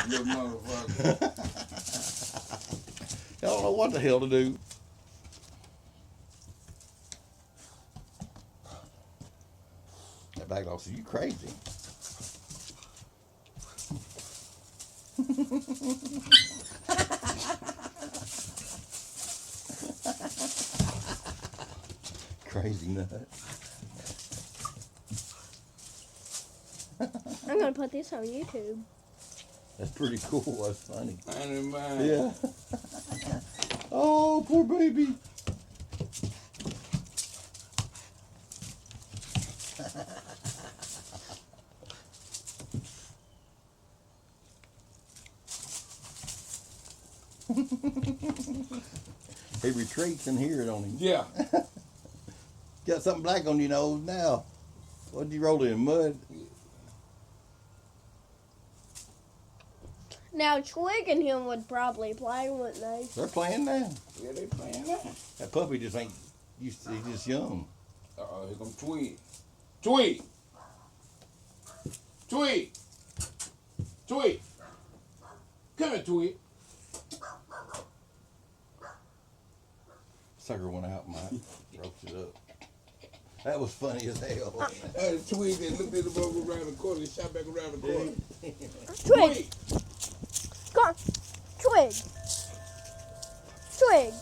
Little motherfucker. I don't know what the hell to do. That black dog said, "You crazy." Crazy nut. I'm gonna put this on YouTube. That's pretty cool. That's funny. I didn't mind. Yeah. Oh, poor baby. He retreats and hear it on him. Yeah. Got something black on your nose now. What'd you roll in? Mud? Now Twig and him would probably play, wouldn't they? They're playing now. Yeah, they playing now. That puppy just ain't used to, he's just young. Uh-oh, here come Tweet. Tweet! Tweet! Tweet! Come here, Tweet. Sucker went out, Mike. Roped it up. That was funny as hell. Tweet and looked at the ball around the corner. He shot back around the corner. Twig! Come on! Twig! Twig!